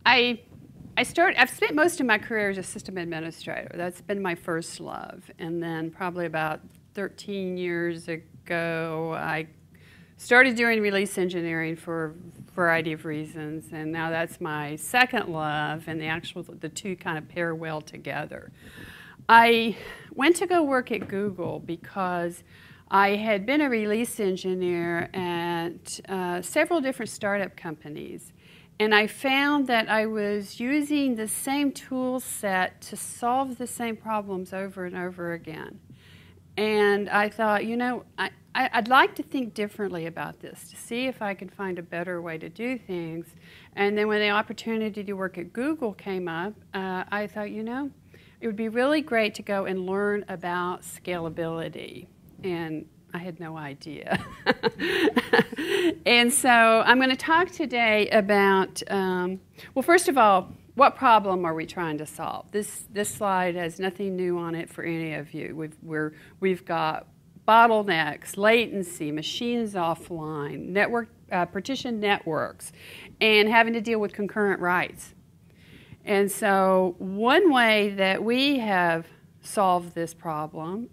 I've spent most of my career as a system administrator. That's been my first love. And then probably about 13 years ago, I started doing release engineering for a variety of reasons. And now that's my second love, and the two kind of pair well together. I went to go work at Google because I had been a release engineer at several different startup companies. And I found that I was using the same tool set to solve the same problems over and over again. And I thought, you know, I'd like to think differently about this, to see if I could find a better way to do things. And then when the opportunity to work at Google came up, I thought, you know, it would be really great to go and learn about scalability. And I had no idea. And so I'm going to talk today about, well, first of all, what problem are we trying to solve? This slide has nothing new on it for any of you. We've got bottlenecks, latency, machines offline, network partition networks, and having to deal with concurrent writes. And so one way that we have solved this problem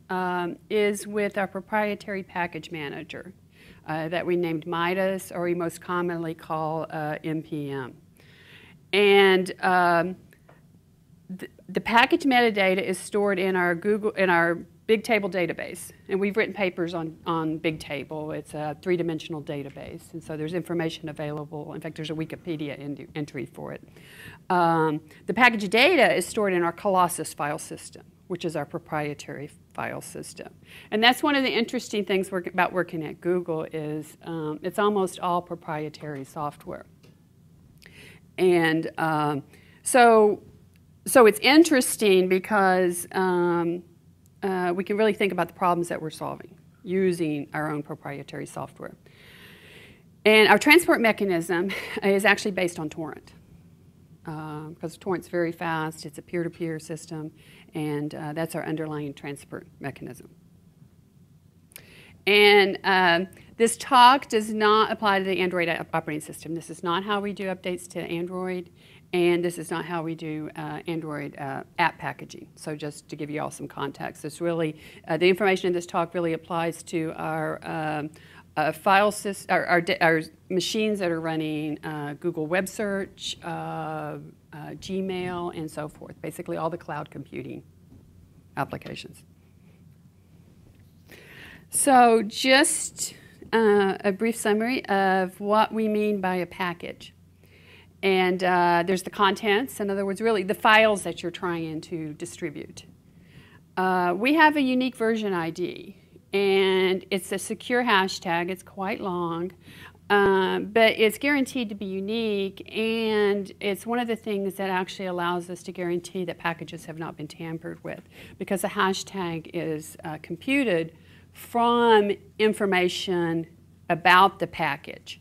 is with our proprietary package manager that we named Midas, or we most commonly call MPM. And the package metadata is stored in our Big Table database, and we've written papers on Big Table. It's a three-dimensional database, and so there's information available. In fact, there's a Wikipedia entry for it. The package data is stored in our Colossus file system, which is our proprietary file system. And that's one of the interesting things about working at Google is it's almost all proprietary software. And so it's interesting because we can really think about the problems that we're solving using our own proprietary software. And our transport mechanism is actually based on torrent. Because torrent's very fast, it's a peer-to-peer system, and that's our underlying transport mechanism. And this talk does not apply to the Android operating system. This is not how we do updates to Android, and this is not how we do Android app packaging. So just to give you all some context, this really, the information in this talk really applies to our file system, our machines that are running Google Web Search, Gmail, and so forth. Basically, all the cloud computing applications. So just a brief summary of what we mean by a package. And there's the contents, in other words, really the files that you're trying to distribute. We have a unique version ID. And it's a secure hashtag. It's quite long, but it's guaranteed to be unique, and it's one of the things that actually allows us to guarantee that packages have not been tampered with, because the hashtag is computed from information about the package.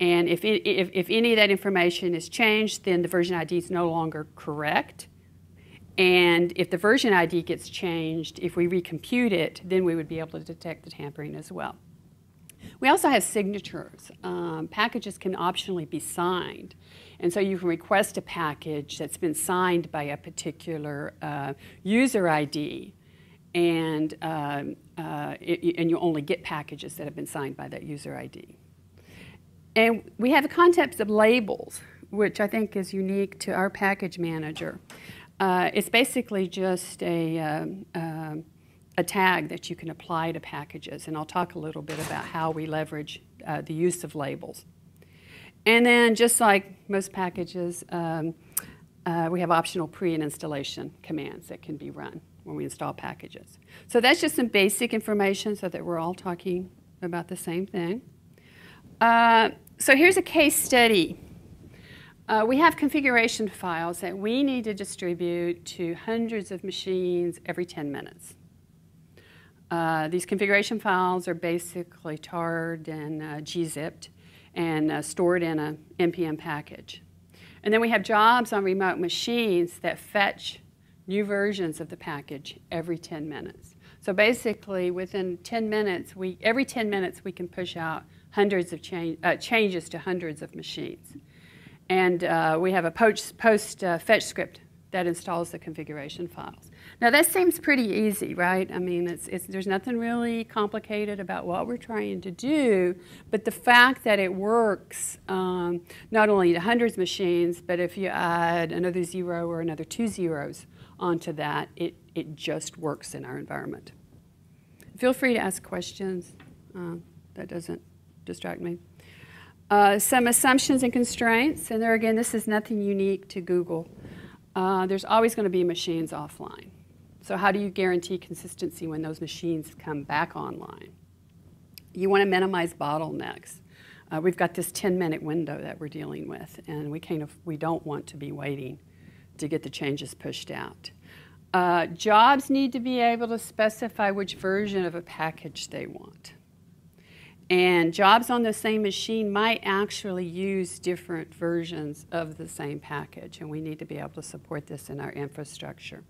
And if any of that information is changed, then the version ID is no longer correct. And if the version ID gets changed, if we recompute it, then we would be able to detect the tampering as well. We also have signatures. Packages can optionally be signed. And so you can request a package that's been signed by a particular user ID, and you only get packages that have been signed by that user ID. And we have the concept of labels, which I think is unique to our package manager. It's basically just a tag that you can apply to packages, and I'll talk a little bit about how we leverage the use of labels. And then, just like most packages, we have optional pre- and installation commands that can be run when we install packages. So that's just some basic information so that we're all talking about the same thing. So here's a case study. We have configuration files that we need to distribute to hundreds of machines every 10 minutes. These configuration files are basically tarred and gzipped and stored in an MPM package. And then we have jobs on remote machines that fetch new versions of the package every 10 minutes. So basically, within 10 minutes, every 10 minutes we can push out hundreds of changes to hundreds of machines. And we have a post fetch script that installs the configuration files. Now that seems pretty easy, right? I mean, there's nothing really complicated about what we're trying to do, but the fact that it works not only to hundreds of machines, but if you add another 0 or another 2 zeros onto that, it just works in our environment. Feel free to ask questions. That doesn't distract me. Some assumptions and constraints, and there again, this is nothing unique to Google. There's always going to be machines offline. So how do you guarantee consistency when those machines come back online? You want to minimize bottlenecks. We've got this 10-minute window that we're dealing with, and we don't want to be waiting to get the changes pushed out. Jobs need to be able to specify which version of a package they want. And jobs on the same machine might actually use different versions of the same package, and we need to be able to support this in our infrastructure.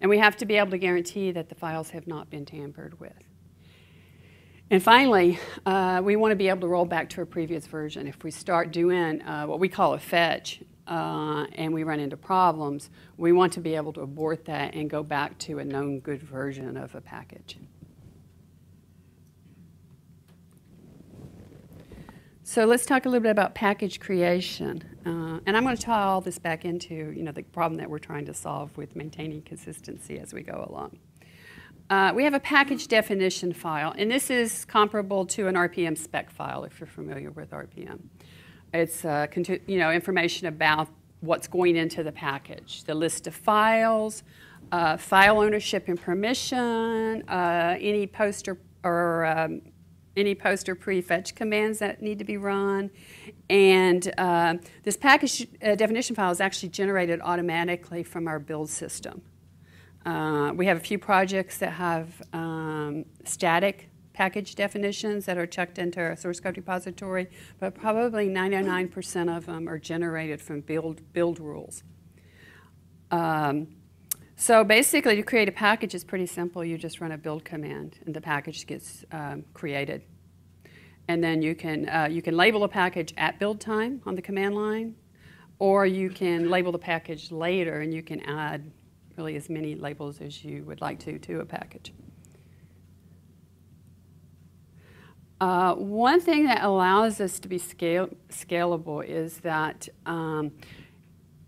And we have to be able to guarantee that the files have not been tampered with. And finally, we want to be able to roll back to a previous version. If we start doing what we call a fetch and we run into problems, we want to be able to abort that and go back to a known good version of a package. So let's talk a little bit about package creation. And I'm going to tie all this back into the problem that we're trying to solve with maintaining consistency as we go along. We have a package definition file, and this is comparable to an RPM spec file if you're familiar with RPM. It's information about what's going into the package, the list of files, file ownership and permission, any poster or pre-fetch commands that need to be run. And this package definition file is actually generated automatically from our build system. We have a few projects that have static package definitions that are checked into our source code repository, but probably 99% of them are generated from build rules. So basically, to create a package is pretty simple. You just run a build command, and the package gets created. And then you can label a package at build time on the command line, or you can label the package later, and you can add really as many labels as you would like to a package. One thing that allows us to be scalable is that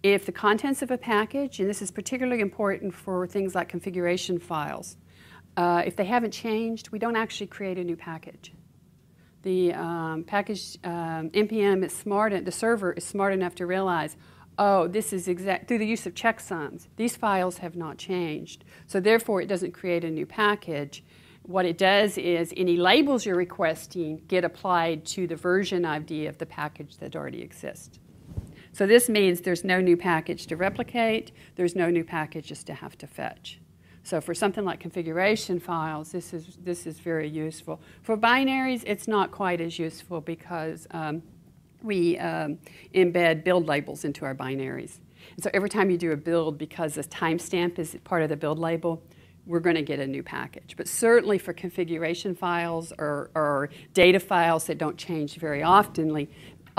if the contents of a package, and this is particularly important for things like configuration files, if they haven't changed, we don't actually create a new package. The package MPM is the server is smart enough to realize, oh, this is through the use of checksums, these files have not changed. So therefore, it doesn't create a new package. What it does is any labels you're requesting get applied to the version ID of the package that already exists. So this means there's no new package to replicate, there's no new packages to have to fetch. So for something like configuration files, this is very useful. For binaries, it's not quite as useful because we embed build labels into our binaries. And so every time you do a build, because the timestamp is part of the build label, we're going to get a new package. But certainly for configuration files or data files that don't change very often,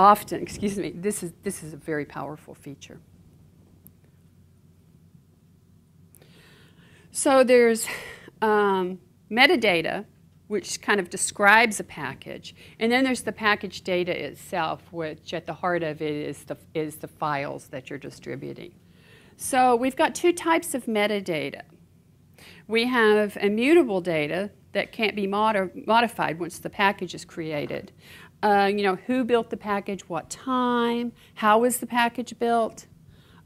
this is a very powerful feature. So there's metadata, which kind of describes a package, and then there's the package data itself, which at the heart of it is the files that you're distributing. So we've got two types of metadata. We have immutable data that can't be modified once the package is created. Who built the package, what time, how was the package built,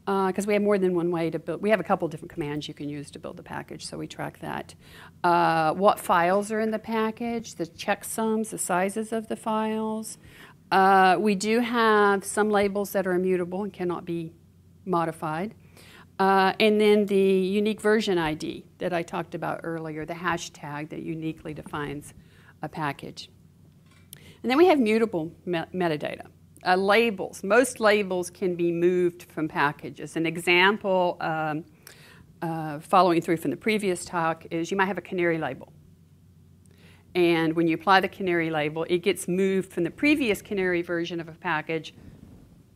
because we have more than one way to build. We have a couple different commands you can use to build the package, so we track that. What files are in the package, the checksums, the sizes of the files. We do have some labels that are immutable and cannot be modified. And then the unique version ID that I talked about earlier, the hashtag that uniquely defines a package. And then we have mutable metadata. Labels. Most labels can be moved from packages. An example, following through from the previous talk, is you might have a canary label. And when you apply the canary label, it gets moved from the previous canary version of a package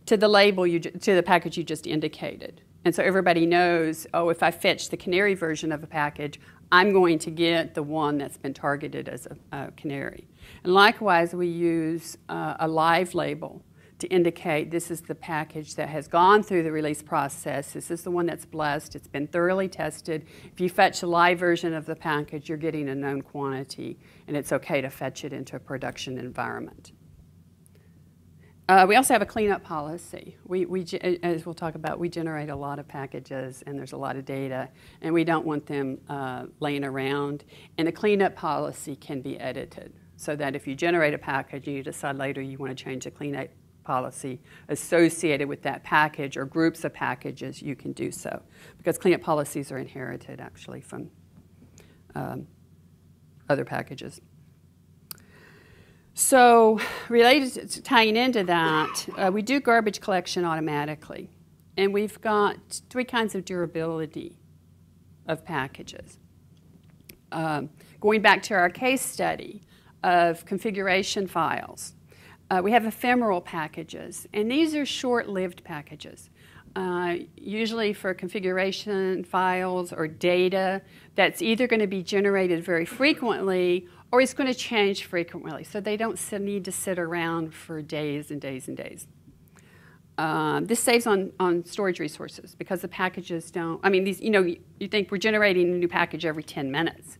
to the label, to the package you just indicated. And so everybody knows, oh, if I fetch the canary version of a package, I'm going to get the one that's been targeted as a canary. And likewise, we use a live label to indicate this is the package that has gone through the release process. This is the one that's blessed. It's been thoroughly tested. If you fetch a live version of the package, you're getting a known quantity, and it's okay to fetch it into a production environment. We also have a cleanup policy. As we'll talk about, we generate a lot of packages, and there's a lot of data, and we don't want them laying around. And the cleanup policy can be edited so that if you generate a package and you decide later you want to change the cleanup policy associated with that package or groups of packages, you can do so. Because cleanup policies are inherited, actually, from other packages. So related to tying into that, we do garbage collection automatically. And we've got 3 kinds of durability of packages. Going back to our case study of configuration files, we have ephemeral packages. And these are short-lived packages. Usually for configuration files or data that's either going to be generated very frequently or it's going to change frequently, so they don't need to sit around for days and days and days. This saves on storage resources because the packages don't, I mean, these, you think we're generating a new package every 10 minutes.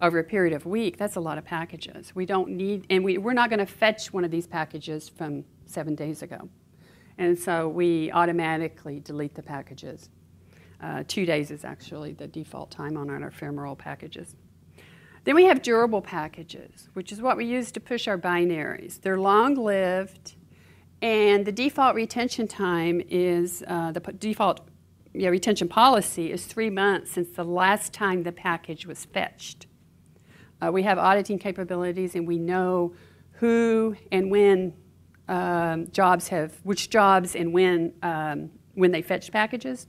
Over a period of a week, that's a lot of packages. We don't need, and we're not going to fetch one of these packages from 7 days ago. And so we automatically delete the packages. 2 days is actually the default time on our ephemeral packages. Then we have durable packages, which is what we use to push our binaries. They're long-lived, and the default retention time is, retention policy is 3 months since the last time the package was fetched. We have auditing capabilities, and we know who and when which jobs and when they fetched packages.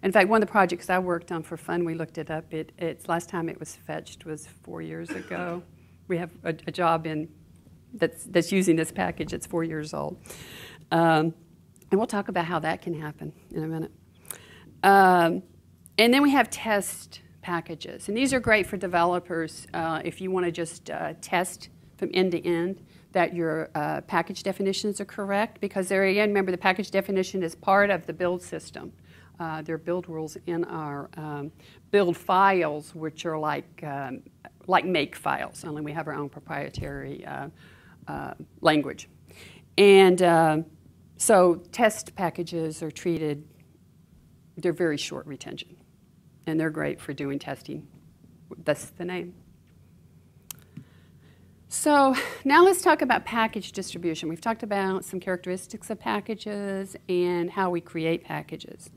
In fact, one of the projects I worked on for fun, we looked it up. Its last time it was fetched was 4 years ago. We have a job that's using this package. It's 4 years old. And we'll talk about how that can happen in a minute. And then we have test packages. And these are great for developers if you want to just test from end to end that your package definitions are correct. Because there again, remember, the package definition is part of the build system. There are build rules in our build files, which are like make files, only we have our own proprietary language. And so test packages are treated, they're very short retention, and they're great for doing testing. That's the name. So now let's talk about package distribution. We've talked about some characteristics of packages and how we create packages.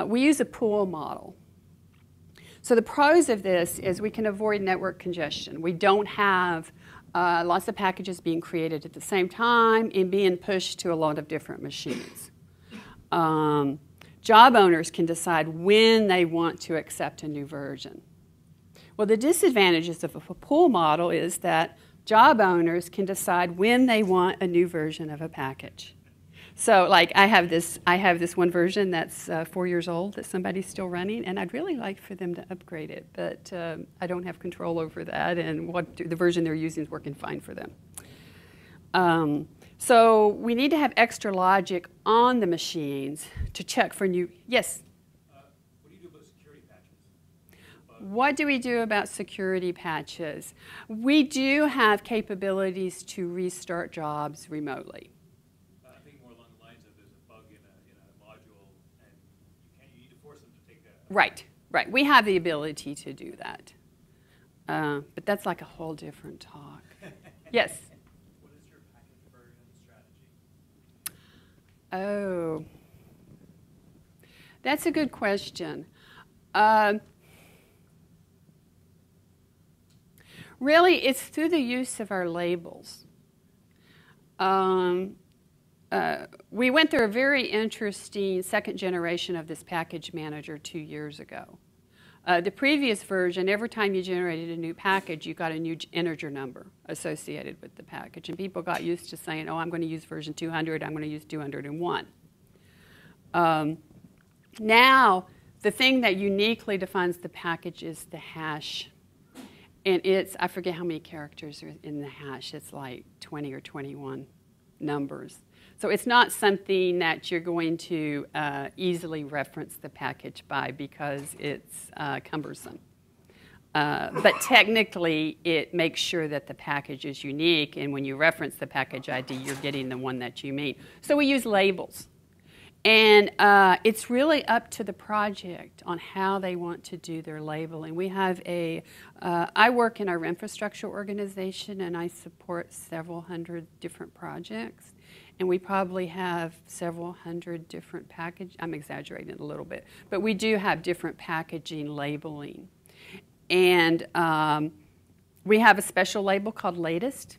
We use a pool model. So the pros of this is we can avoid network congestion. We don't have lots of packages being created at the same time and being pushed to a lot of different machines. Job owners can decide when they want to accept a new version. Well, the disadvantages of a pool model is that job owners can decide when they want a new version of a package. So, like, I have this one version that's 4 years old that somebody's still running, and I'd really like for them to upgrade it, but I don't have control over that, and the version they're using is working fine for them. So we need to have extra logic on the machines to check for new. Yes. What do you do about security patches? What do we do about security patches? We do have capabilities to restart jobs remotely. Right. We have the ability to do that. But that's like a whole different talk. Yes? What is your package version strategy? Oh. That's a good question. Really, it's through the use of our labels. We went through a very interesting second generation of this package manager 2 years ago. The previous version, every time you generated a new package, you got a new integer number associated with the package. And people got used to saying, oh, I'm going to use version 200, I'm going to use 201. Now, the thing that uniquely defines the package is the hash. And it's, I forget how many characters are in the hash. It's like 20 or 21 numbers. So it's not something that you're going to easily reference the package by because it's cumbersome. But technically, it makes sure that the package is unique, and when you reference the package ID, you're getting the one that you mean. So we use labels. And it's really up to the project on how they want to do their labeling. We have I work in our infrastructure organization, and I support several hundred different projects. And we probably have several hundred different package. I'm exaggerating a little bit, but we do have different packaging labeling. And we have a special label called latest,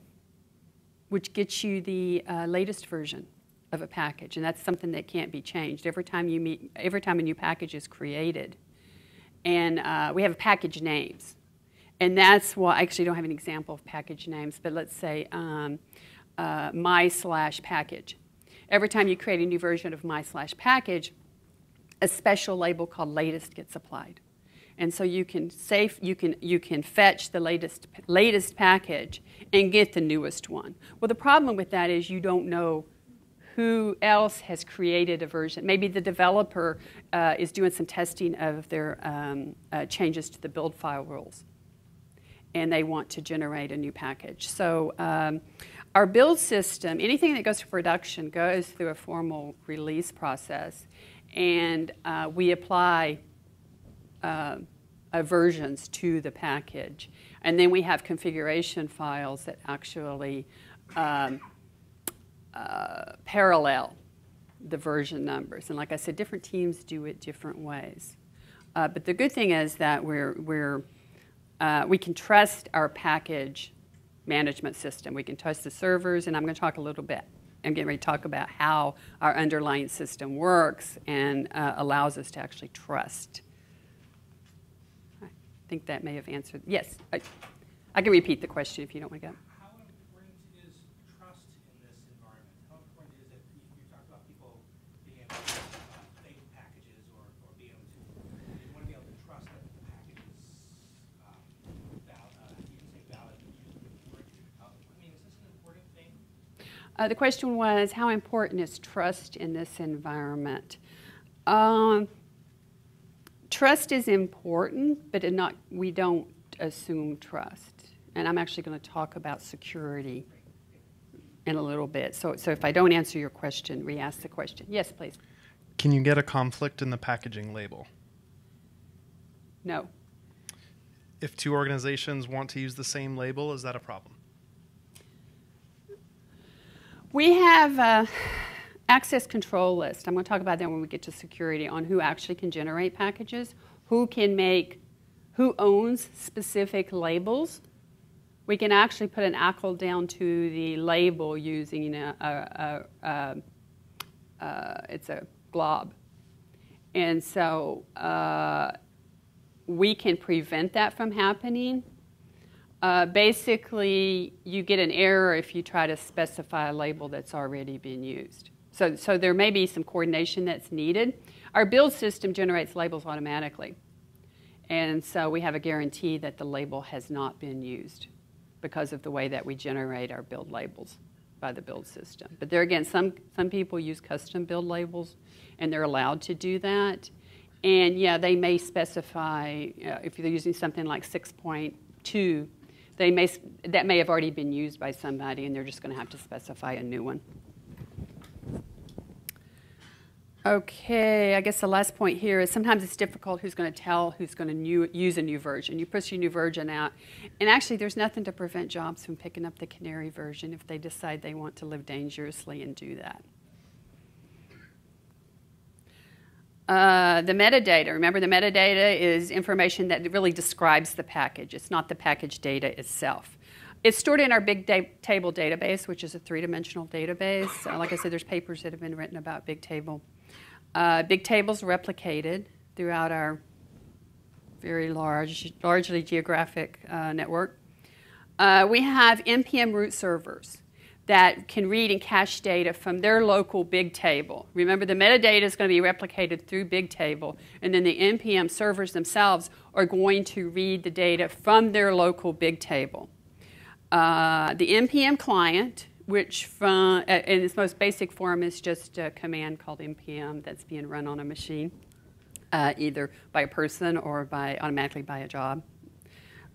which gets you the latest version of a package, and that's something that can't be changed. Every time a new package is created, and we have package names, and that's why I actually don't have an example of package names, but let's say my/package. Every time you create a new version of my/package, a special label called latest gets applied, and so you can fetch the latest package and get the newest one. Well, the problem with that is you don't know who else has created a version. Maybe the developer is doing some testing of their changes to the build file rules, and they want to generate a new package. So our build system, anything that goes to production goes through a formal release process, and we apply versions to the package. And then we have configuration files that actually parallel the version numbers. And like I said, different teams do it different ways. But the good thing is that we can trust our package management system. We can trust the servers, and I'm going to talk a little bit. I'm getting ready to talk about how our underlying system works and allows us to actually trust. I think that may have answered. Yes, I can repeat the question if you don't want to go. How important is trust in this environment? How important is it? You talked about people being able to label packages or being able to, you want to be able to trust that the package is valid, you can say valid, I mean, is this an important thing? The question was, how important is trust in this environment? Trust is important, but we don't assume trust. And I'm actually going to talk about security in a little bit. So if I don't answer your question, re-ask the question. Yes, please. Can you get a conflict in the packaging label? No. If two organizations want to use the same label, is that a problem? We have access control list. I'm going to talk about that when we get to security, on who actually can generate packages, who owns specific labels. We can actually put an ACL down to the label using it's a glob. And so we can prevent that from happening. Basically, you get an error if you try to specify a label that's already been used. So there may be some coordination that's needed. Our build system generates labels automatically. And so we have a guarantee that the label has not been used because of the way that we generate our build labels by the build system. But there again, some people use custom build labels, and they're allowed to do that. And yeah, they may specify, if you're using something like 6.2, that may have already been used by somebody, and they're just going to have to specify a new one. Okay, I guess the last point here is sometimes it's difficult who's going to tell who's going to use a new version. You push your new version out, and actually there's nothing to prevent jobs from picking up the canary version if they decide they want to live dangerously and do that. The metadata, remember the metadata is information that really describes the package. It's not the package data itself. It's stored in our big table database, which is a three-dimensional database. Like I said, there's papers that have been written about big table. Big table's replicated throughout our very large, largely geographic network. We have MPM root servers that can read and cache data from their local big table. Remember, the metadata is going to be replicated through big table, and then the MPM servers themselves are going to read the data from their local big table. The MPM client, which in its most basic form is just a command called MPM that's being run on a machine, either by a person or automatically by a job.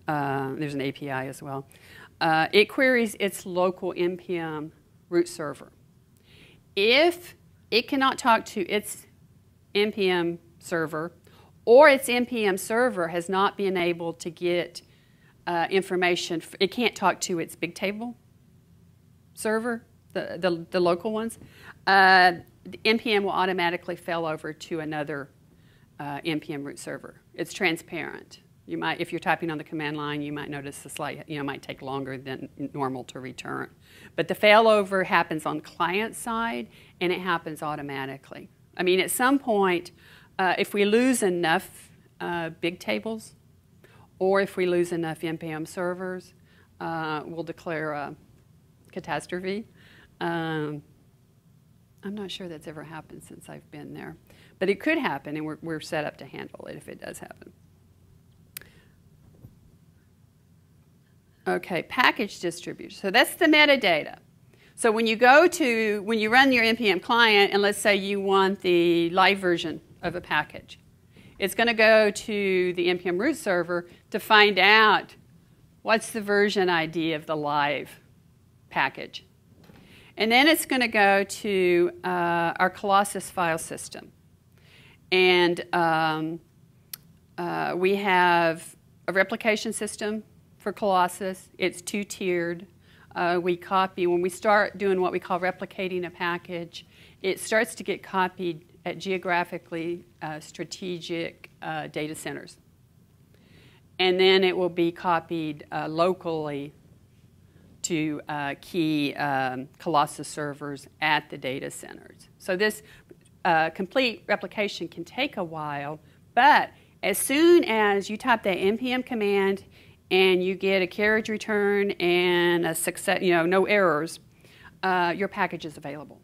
There's an API as well. It queries its local MPM root server. If it cannot talk to its MPM server, or its MPM server has not been able to get information, it can't talk to its big table server, the local ones, the MPM will automatically fail over to another MPM root server. It's transparent. You might, if you're typing on the command line, you might notice the slight, might take longer than normal to return. But the failover happens on client side, and it happens automatically. I mean, at some point, if we lose enough big tables, or if we lose enough MPM servers, we'll declare a catastrophe. I'm not sure that's ever happened since I've been there. But it could happen, and we're set up to handle it if it does happen. Okay, package distribution. So that's the metadata. So when you run your NPM client, and let's say you want the live version of a package, it's going to go to the NPM root server to find out what's the version ID of the live package. And then it's going to go to our Colossus file system. And we have a replication system for Colossus. It's two-tiered. When we start doing what we call replicating a package, it starts to get copied at geographically strategic data centers. And then it will be copied locally to key Colossus servers at the data centers. So this complete replication can take a while, but as soon as you type that NPM command and you get a carriage return and a success, no errors, your package is available.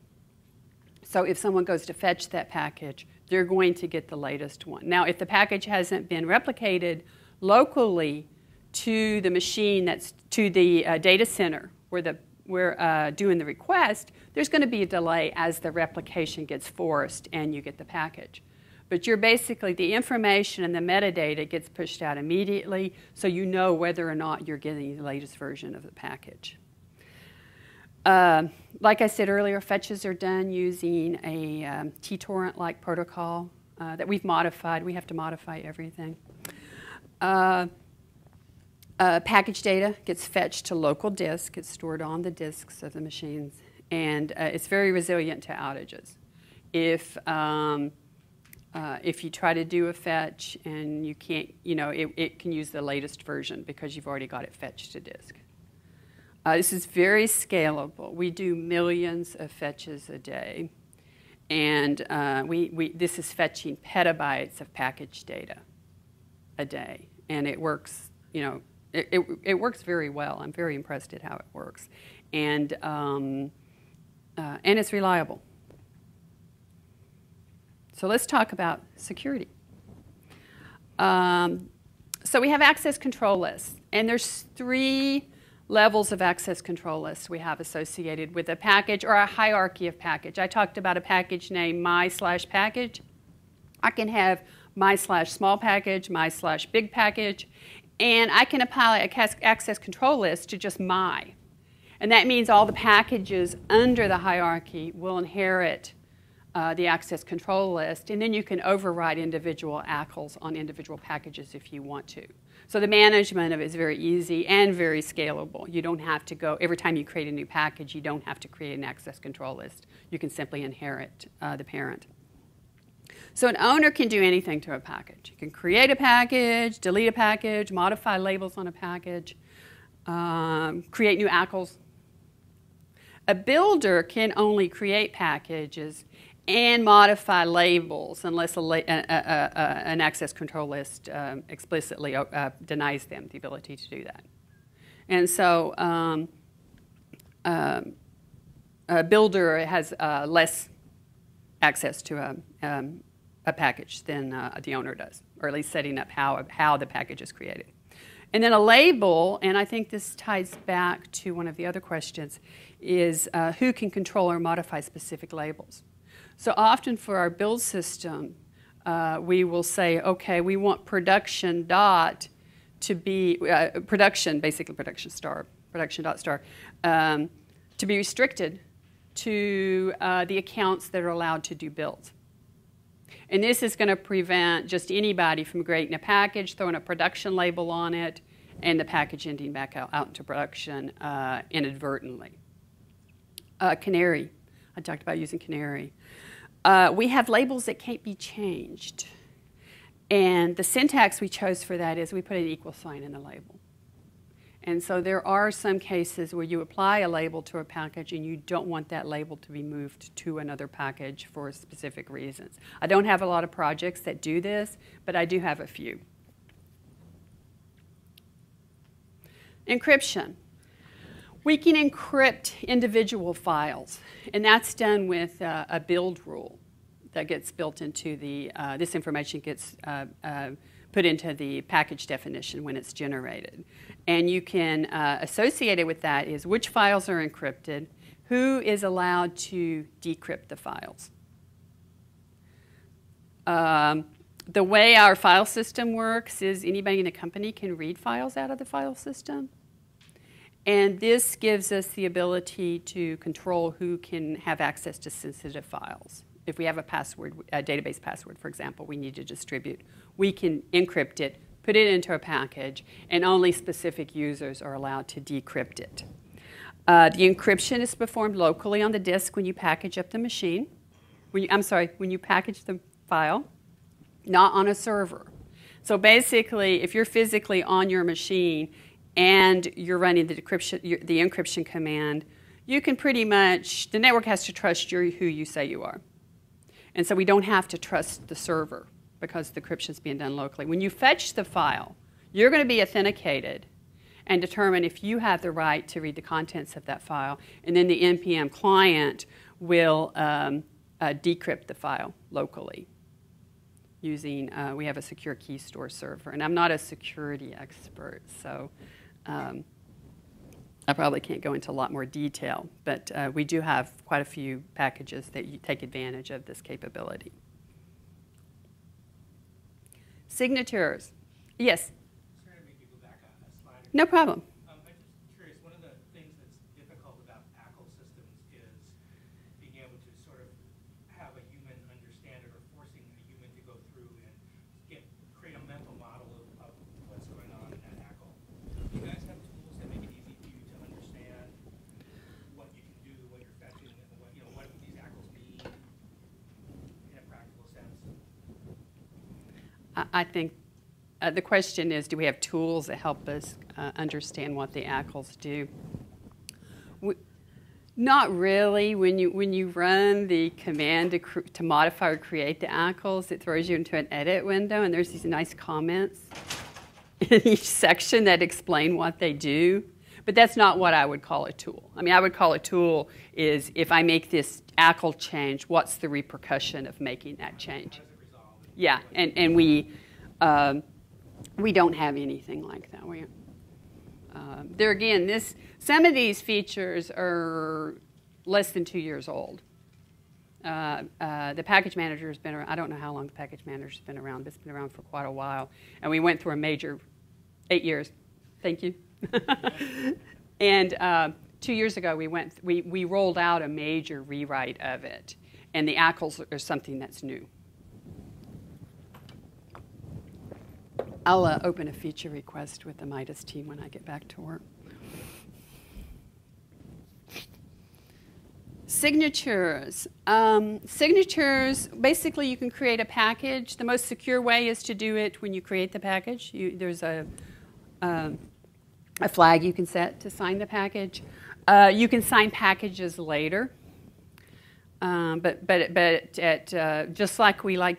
So if someone goes to fetch that package, they're going to get the latest one. Now, if the package hasn't been replicated locally to the machine to the data center where we're doing the request, there's going to be a delay as the replication gets forced and you get the package. But the information and the metadata gets pushed out immediately, so you know whether or not you're getting the latest version of the package. Like I said earlier, fetches are done using a tTorrent-like protocol that we've modified. We have to modify everything. Package data gets fetched to local disk. It's stored on the disks of the machines, and it's very resilient to outages. If you try to do a fetch and you can't, it can use the latest version because you've already got it fetched to disk. This is very scalable. We do millions of fetches a day, and this is fetching petabytes of package data a day, and it works. It works very well. I'm very impressed at how it works, and it's reliable. So let's talk about security. So we have access control lists, and there's 3 levels of access control lists we have associated with a package or a hierarchy of package. I talked about a package named my/package. I can have my/small package, my/big package, and I can apply an access control list to just my. And that means all the packages under the hierarchy will inherit the access control list, and then you can override individual ACLs on individual packages if you want to. So the management of it is very easy and very scalable. You don't have to go, every time you create a new package, you don't have to create an access control list. You can simply inherit the parent. So an owner can do anything to a package. You can create a package, delete a package, modify labels on a package, create new ACLs. A builder can only create packages and modify labels unless an access control list explicitly denies them the ability to do that. And so a builder has less access to a package than the owner does, or at least setting up how the package is created. And then a label, and I think this ties back to one of the other questions, is who can control or modify specific labels. So often for our build system, we will say, okay, we want production dot to be, basically production dot star, to be restricted to the accounts that are allowed to do builds. And this is going to prevent just anybody from creating a package, throwing a production label on it, and the package ending back out into production inadvertently. Canary. I talked about using Canary. We have labels that can't be changed. And the syntax we chose for that is we put an equal sign in the label. And so there are some cases where you apply a label to a package and you don't want that label to be moved to another package for specific reasons. I don't have a lot of projects that do this, but I do have a few. Encryption. We can encrypt individual files, and that's done with a build rule that gets built into the, this information gets put into the package definition when it's generated. And you can associate it with that is which files are encrypted, who is allowed to decrypt the files. The way our file system works is anybody in the company can read files out of the file system. And this gives us the ability to control who can have access to sensitive files. If we have a password, a database password, for example, we need to distribute, we can encrypt it, put it into a package, and only specific users are allowed to decrypt it. The encryption is performed locally on the disk when you package up the machine. When you package the file, not on a server. So basically, if you're physically on your machine and you're running the encryption command, you can pretty much, the network has to trust who you say you are. And so we don't have to trust the server because the encryption is being done locally. When you fetch the file, you're going to be authenticated and determine if you have the right to read the contents of that file. And then the NPM client will decrypt the file locally using, we have a secure key store server. And I'm not a security expert, so I probably can't go into a lot more detail, but we do have quite a few packages that you take advantage of this capability. Signatures. Yes? Sorry to make you go back a slide. No problem. I'm just curious, one of the things that's difficult about ACL systems is being able to sort of have a human understand it, or forcing a human to go through and create a mental model of what's going on in that ACL. Do you guys have tools that make it easy for you to understand what you can do, what you're fetching, and what these ACLs mean in a practical sense? I think the question is, do we have tools that help us understand what the ACLs do? Not really. When you run the command to modify or create the ACLs, it throws you into an edit window, and there's these nice comments in each section that explain what they do. But that's not what I would call a tool. I mean, I would call a tool is if I make this ACL change, what's the repercussion of making that change? Yeah, and we don't have anything like that. There again, some of these features are less than 2 years old. The package manager has been around. I don't know how long the package manager has been around, but it's been around for quite a while. And we went through a major 8 years. Thank you. And 2 years ago, we rolled out a major rewrite of it, and the ACLs are something that's new. I'll open a feature request with the Midas team when I get back to work. Signatures. Signatures, basically you can create a package. The most secure way is to do it when you create the package. There's a flag you can set to sign the package. You can sign packages later. Just like when I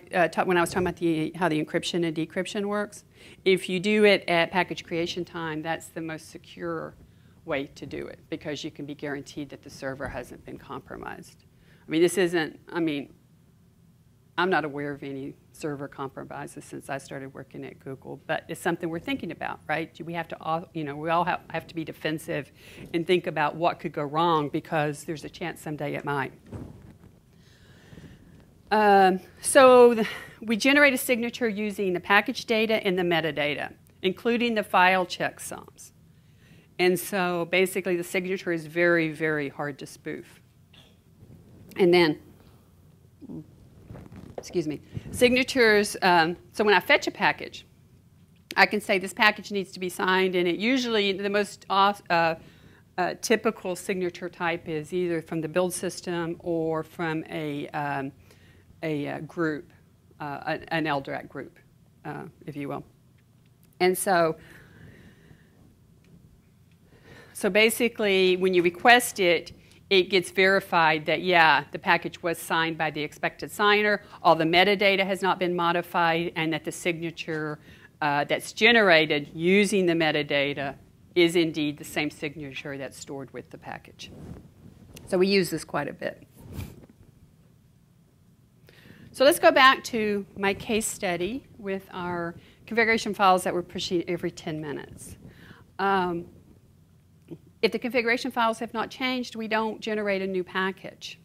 was talking about how the encryption and decryption works, if you do it at package creation time, that's the most secure way to do it because you can be guaranteed that the server hasn't been compromised. I mean, this isn't, I mean, I'm not aware of any server compromises since I started working at Google, but it's something we're thinking about, right? We have to, we all have to be defensive and think about what could go wrong because there's a chance someday it might. We generate a signature using the package data and the metadata, including the file checksums. And so basically the signature is very, very hard to spoof. And then, excuse me, signatures, so when I fetch a package, I can say this package needs to be signed, and it usually, the most typical signature type is either from the build system or from a group, an LDRAC group, if you will. And so basically, when you request it, it gets verified that, yeah, the package was signed by the expected signer, all the metadata has not been modified, and that the signature that's generated using the metadata is indeed the same signature that's stored with the package. So we use this quite a bit. So let's go back to my case study with our configuration files that we're pushing every 10 minutes. If the configuration files have not changed, we don't generate a new package.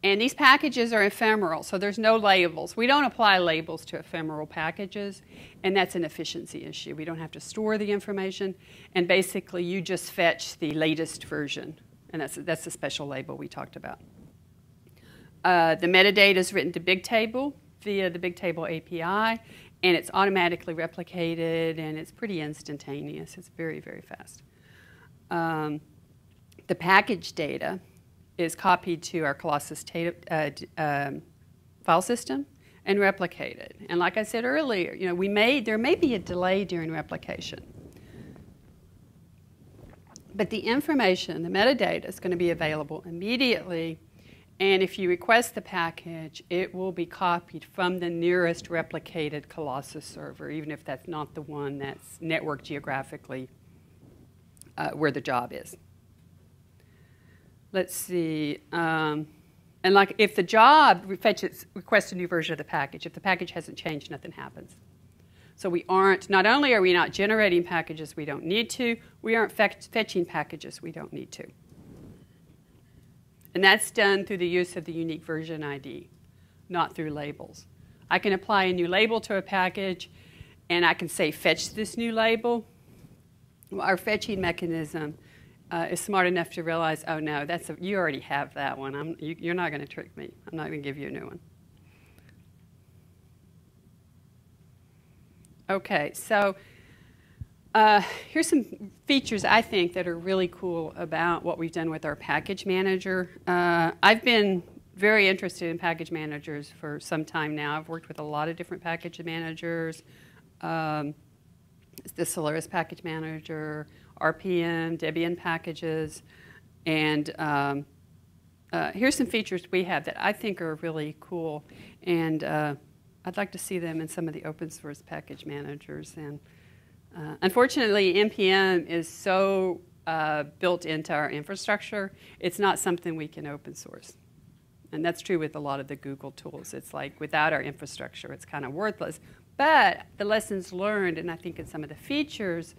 And these packages are ephemeral, so there's no labels. We don't apply labels to ephemeral packages, and that's an efficiency issue. We don't have to store the information, and basically you just fetch the latest version, and that's the special label we talked about. The metadata is written to Bigtable via the Bigtable API, and it's automatically replicated, and it's pretty instantaneous. It's very, very fast. The package data is copied to our Colossus file system and replicated. And like I said earlier, there may be a delay during replication. But the information, the metadata, is going to be available immediately. And if you request the package, it will be copied from the nearest replicated Colossus server, even if that's not the one that's networked geographically where the job is. Let's see. And like if the job requests a new version of the package, if the package hasn't changed, nothing happens. So not only are we not generating packages we don't need to, we aren't fetching packages we don't need to. And that's done through the use of the unique version ID, not through labels. I can apply a new label to a package, and I can say, fetch this new label. Well, our fetching mechanism is smart enough to realize, oh no, you already have that one. You're not going to trick me. I'm not going to give you a new one. Okay, so here's some features I think that are really cool about what we've done with our package manager. I've been very interested in package managers for some time now. I've worked with a lot of different package managers. The Solaris package manager, RPM, Debian packages, and here's some features we have that I think are really cool, and I'd like to see them in some of the open source package managers. And unfortunately, MPM is so built into our infrastructure, it's not something we can open source. And that's true with a lot of the Google tools. It's like without our infrastructure, it's kind of worthless. But the lessons learned, and I think in some of the features,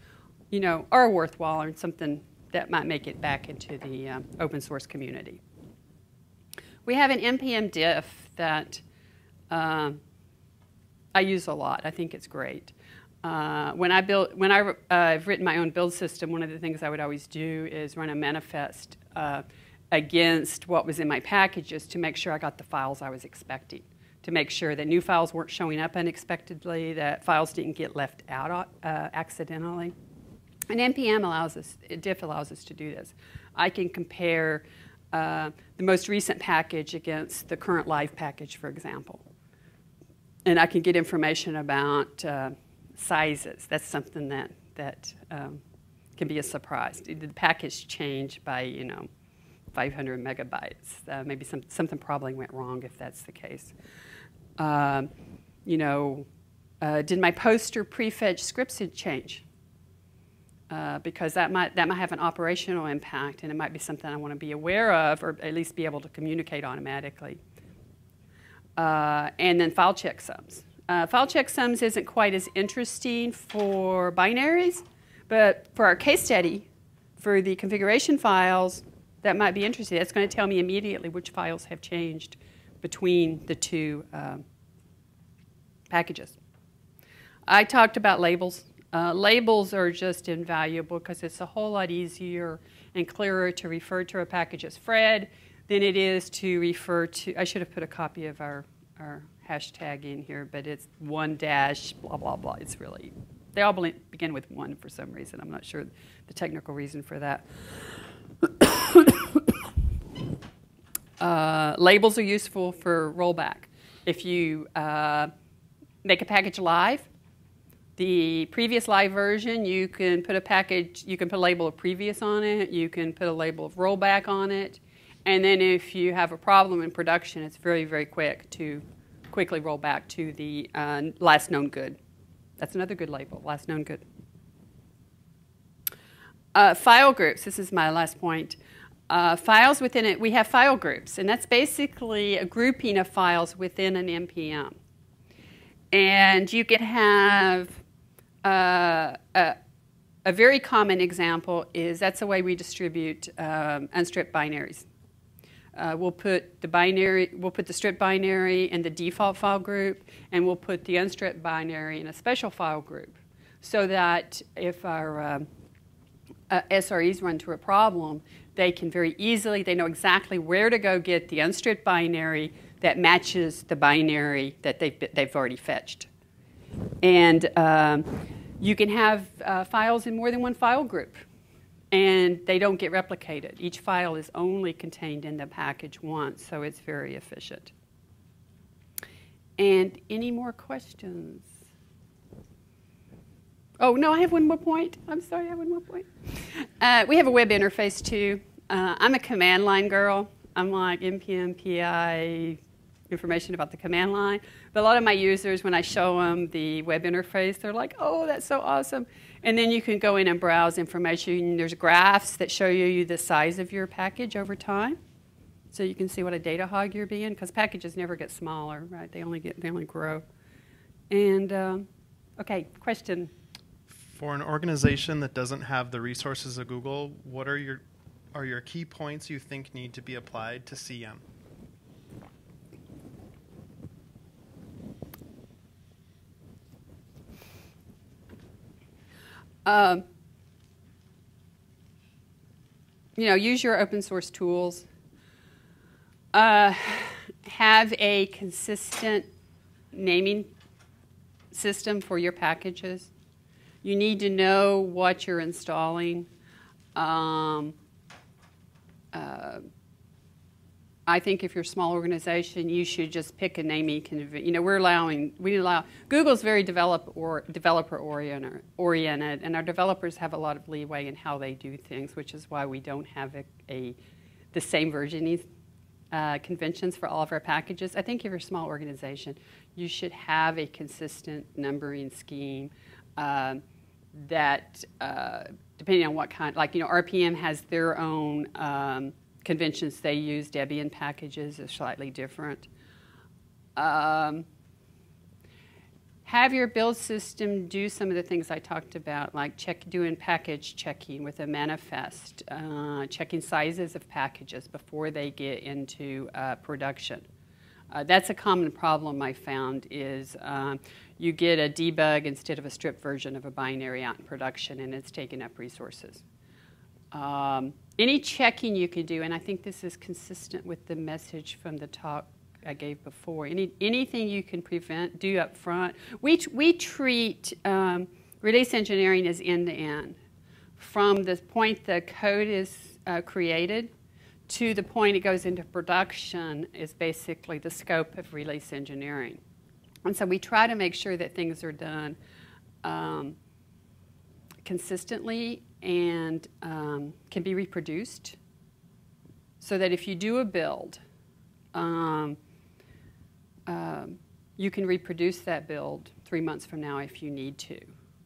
are worthwhile and something that might make it back into the open source community. We have an NPM diff that I use a lot. I think it's great. When I've written my own build system, one of the things I would always do is run a manifest against what was in my packages to make sure I got the files I was expecting, to make sure that new files weren't showing up unexpectedly, that files didn't get left out accidentally. And NPM diff allows us to do this. I can compare the most recent package against the current live package, for example. And I can get information about sizes. That's something that can be a surprise. Did the package change by 500 megabytes. Maybe something probably went wrong if that's the case. Did my poster prefetch scripts change? Because that might have an operational impact, and it might be something I want to be aware of, or at least be able to communicate automatically. And then file checksums. File checksums isn't quite as interesting for binaries, but for our case study, for the configuration files, that might be interesting. That's going to tell me immediately which files have changed between the two packages. I talked about labels. Labels are just invaluable because it's a whole lot easier and clearer to refer to a package as Fred than it is to refer to, I should have put a copy of our hashtag in here, but it's 1 dash blah, blah, blah. It's really, they all begin with 1 for some reason. I'm not sure the technical reason for that. Labels are useful for rollback. If you make a package live, the previous live version, you can put a label of previous on it, you can put a label of rollback on it, and then if you have a problem in production, it's very, very quick to quickly roll back to the last known good. That's another good label, last known good. File groups, this is my last point. Files within it, we have file groups, and that's basically a grouping of files within an MPM. And you can have a very common example is that's the way we distribute unstripped binaries. We'll put the stripped binary in the default file group, and we'll put the unstripped binary in a special file group, so that if our SREs run into a problem, they can very easily, they know exactly where to go get the unstripped binary that matches the binary that they've already fetched. And you can have files in more than one file group, and they don't get replicated. Each file is only contained in the package once, so it's very efficient. And any more questions? Oh, no, I have one more point. I'm sorry, I have one more point. We have a web interface, too. I'm a command line girl. I'm like MPM, PI, information about the command line. But a lot of my users, when I show them the web interface, they're like, oh, that's so awesome. And then you can go in and browse information. There's graphs that show you the size of your package over time. So you can see what a data hog you're being, because packages never get smaller, right? They only grow. And, okay, question. For an organization that doesn't have the resources of Google, what are your key points you think need to be applied to CM? Use your open source tools. Have a consistent naming system for your packages. You need to know what you're installing. I think if you're a small organization, you should just pick a naming convention. Google's very developer oriented, and our developers have a lot of leeway in how they do things, which is why we don't have the same versioning conventions for all of our packages. I think if you're a small organization, you should have a consistent numbering scheme that, depending on what kind, RPM has their own conventions they use. Debian packages are slightly different. Have your build system do some of the things I talked about, like doing package checking with a manifest, checking sizes of packages before they get into production. That's a common problem I found is you get a debug instead of a stripped version of a binary out in production, and it's taking up resources. Any checking you can do, and I think this is consistent with the message from the talk I gave before, anything you can do up front. We treat release engineering as end-to-end. From the point the code is created to the point it goes into production is basically the scope of release engineering. And so we try to make sure that things are done consistently and can be reproduced. so that if you do a build, you can reproduce that build 3 months from now if you need to.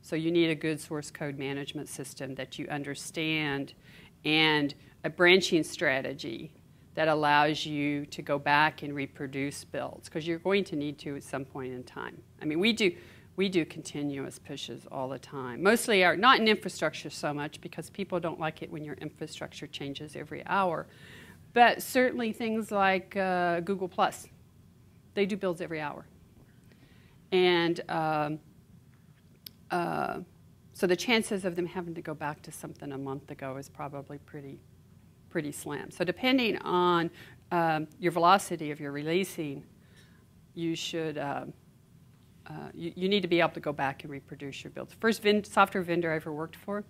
So you need a good source code management system that you understand, and a branching strategy that allows you to go back and reproduce builds, because you're going to need to at some point in time. I mean, we do continuous pushes all the time. Mostly not in infrastructure so much, because people don't like it when your infrastructure changes every hour. But certainly things like Google+, they do builds every hour. And so the chances of them having to go back to something a month ago is probably pretty slim. So depending on your velocity of your releasing, you should you need to be able to go back and reproduce your builds. First software vendor I ever worked for,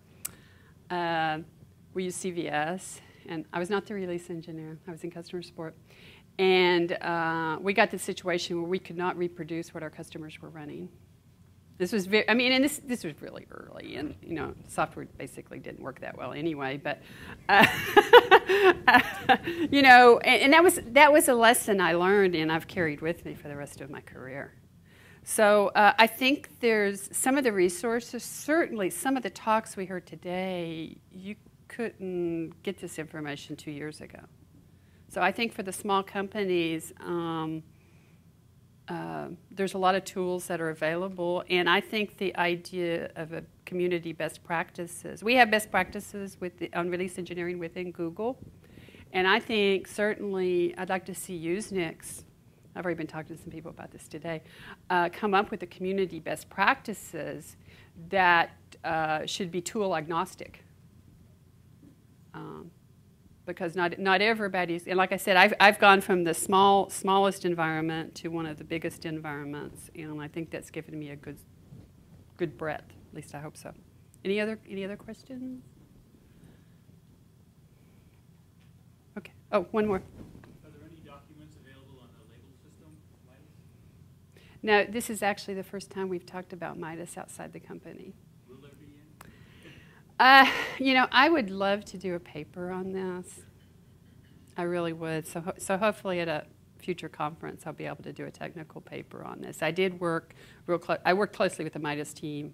we used CVS, and I was not the release engineer. I was in customer support. And we got this situation where we could not reproduce what our customers were running. This was very, I mean, and this was really early, and you know, software basically didn't work that well anyway. But you know, and that was a lesson I learned, and I've carried with me for the rest of my career. So I think there's some of the resources, certainly some of the talks we heard today, you couldn't get this information 2 years ago. So I think for the small companies, there's a lot of tools that are available, and I think the idea of a community best practices. We have best practices on release engineering within Google, and I think certainly I'd like to see USENIX, I've already been talking to some people about this today, come up with the community best practices that should be tool agnostic. Because not everybody's, and like I said, I've gone from the smallest environment to one of the biggest environments, and I think that's given me a good breadth. At least I hope so. Any other questions? Okay. Oh, one more. Are there any documents available on the label system, Midas? No, this is actually the first time we've talked about Midas outside the company. Will there be any? You know, I would love to do a paper on this. I really would. So hopefully at a future conference I'll be able to do a technical paper on this. I did work I worked closely with the Midas team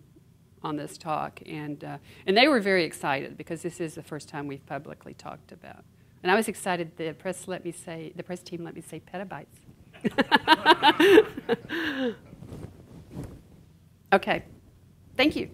on this talk, and they were very excited because this is the first time we've publicly talked about. And I was excited the press team let me say petabytes. Okay. Thank you.